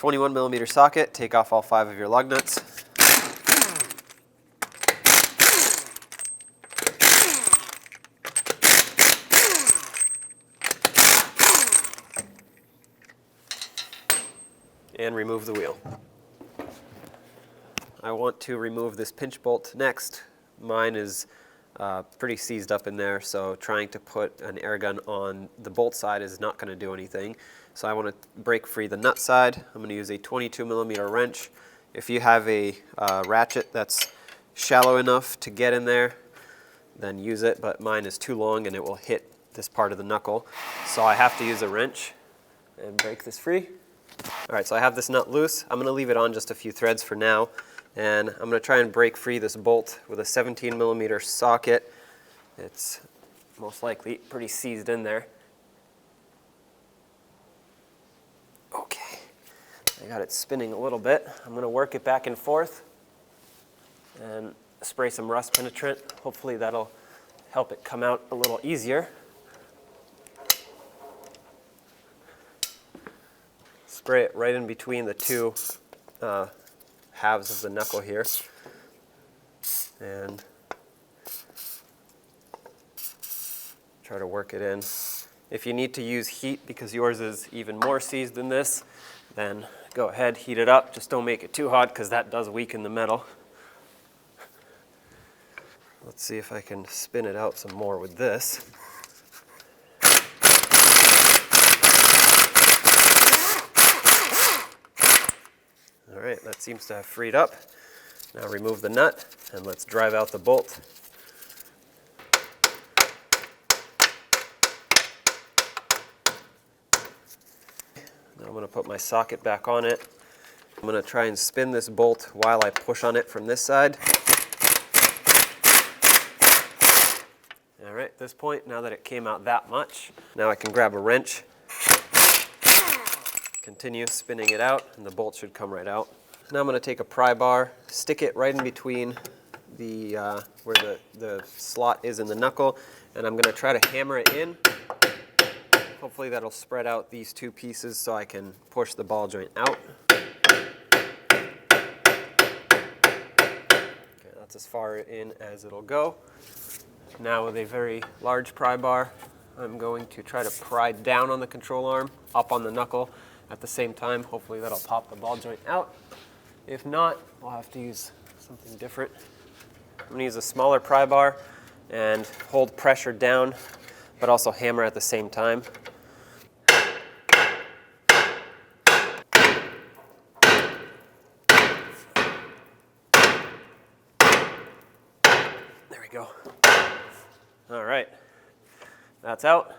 21mm socket, take off all 5 of your lug nuts. And remove the wheel. I want to remove this pinch bolt next. Mine is pretty seized up in there, so trying to put an air gun on the bolt side is not going to do anything. So I want to break free the nut side. I'm going to use a 22mm wrench. If you have a ratchet that's shallow enough to get in there, then use it, but mine is too long and it will hit this part of the knuckle. So I have to use a wrench and break this free. All right, so I have this nut loose. I'm going to leave it on just a few threads for now, and I'm going to try and break free this bolt with a 17mm socket. It's most likely pretty seized in there. Okay, I got it spinning a little bit. I'm going to work it back and forth and spray some rust penetrant. Hopefully that'll help it come out a little easier. Spray it right in between the two halves of the knuckle here, and try to work it in. If you need to use heat because yours is even more seized than this, then go ahead, heat it up. Just don't make it too hot because that does weaken the metal. Let's see if I can spin it out some more with this. All right, that seems to have freed up. Now remove the nut and let's drive out the bolt. Now I'm going to put my socket back on it. I'm going to try and spin this bolt while I push on it from this side. All right, at this point, now that it came out that much, now I can grab a wrench, continue spinning it out, and the bolt should come right out. Now I'm going to take a pry bar, stick it right in between the where the slot is in the knuckle, and I'm going to try to hammer it in. Hopefully that'll spread out these two pieces so I can push the ball joint out. Okay, that's as far in as it'll go. Now with a very large pry bar, I'm going to try to pry down on the control arm, up on the knuckle at the same time. Hopefully that'll pop the ball joint out. If not, we'll have to use something different. I'm going to use a smaller pry bar and hold pressure down, but also hammer at the same time. There we go. All right, that's out.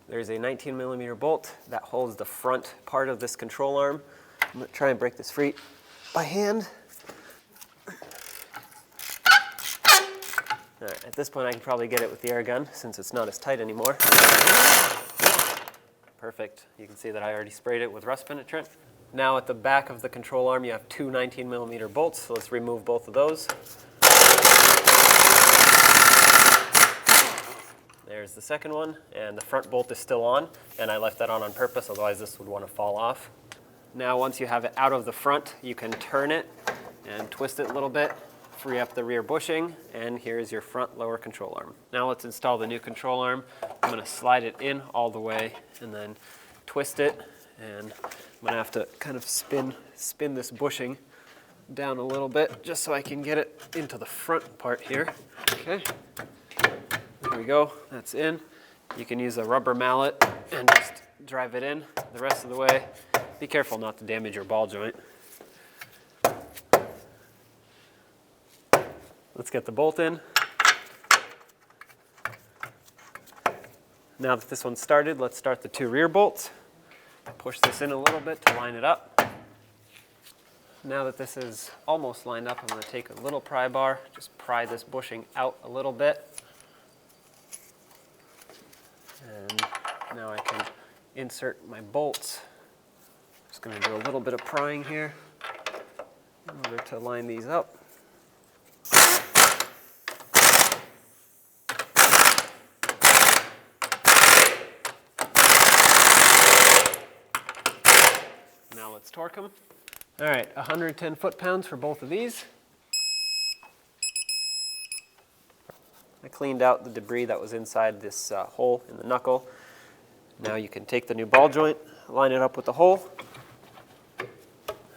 There's a 19mm bolt that holds the front part of this control arm. I'm going to try and break this free by hand. All right, at this point I can probably get it with the air gun since it's not as tight anymore. Perfect. You can see that I already sprayed it with rust penetrant. Now at the back of the control arm you have two 19mm bolts, so let's remove both of those. There's the second one, and the front bolt is still on, and I left that on purpose, otherwise this would want to fall off. Now once you have it out of the front, you can turn it and twist it a little bit, free up the rear bushing, and here's your front lower control arm. Now let's install the new control arm. I'm going to slide it in all the way and then twist it, and I'm going to have to kind of spin this bushing down a little bit just so I can get it into the front part here. Okay. There we go, that's in. You can use a rubber mallet and just drive it in the rest of the way. Be careful not to damage your ball joint. Let's get the bolt in. Now that this one's started, let's start the two rear bolts. Push this in a little bit to line it up. Now that this is almost lined up, I'm going to take a little pry bar, just pry this bushing out a little bit. And now I can insert my bolts. Just going to do a little bit of prying here in order to line these up. Now let's torque them. All right, 110 foot-pounds for both of these. I cleaned out the debris that was inside this hole in the knuckle. Now you can take the new ball joint, line it up with the hole,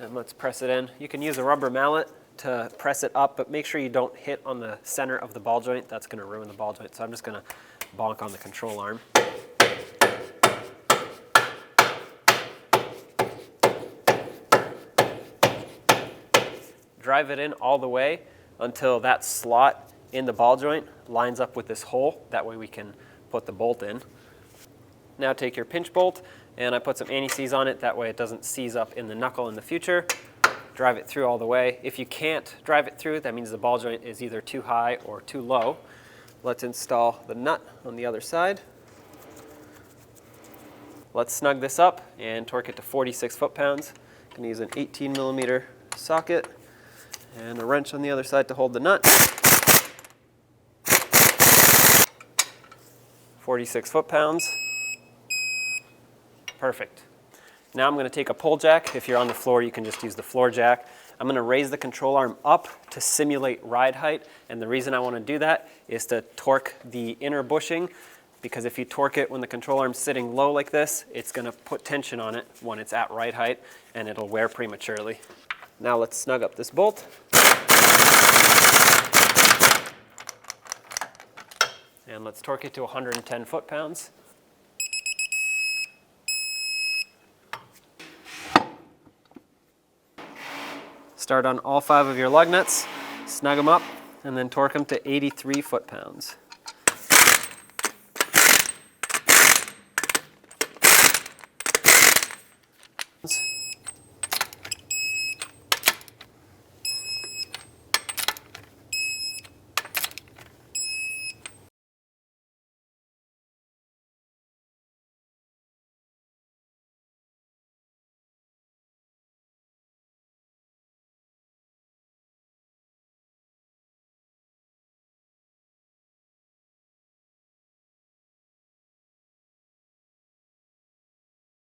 and let's press it in. You can use a rubber mallet to press it up, but make sure you don't hit on the center of the ball joint. That's going to ruin the ball joint. So I'm just going to bonk on the control arm. Drive it in all the way until that slot in the ball joint lines up with this hole. That way we can put the bolt in. Now take your pinch bolt, and I put some anti-seize on it. That way it doesn't seize up in the knuckle in the future. Drive it through all the way. If you can't drive it through, that means the ball joint is either too high or too low. Let's install the nut on the other side. Let's snug this up and torque it to 46 foot-pounds. I'm going to use an 18mm socket and a wrench on the other side to hold the nut. 46 foot-pounds. Perfect. Now I'm going to take a pull jack. If you're on the floor, you can just use the floor jack. I'm going to raise the control arm up to simulate ride height. And the reason I want to do that is to torque the inner bushing, because if you torque it when the control arm's sitting low like this, it's going to put tension on it when it's at ride height, and it'll wear prematurely. Now let's snug up this bolt. And let's torque it to 110 foot-pounds. Start on all 5 of your lug nuts, snug them up, and then torque them to 83 foot-pounds.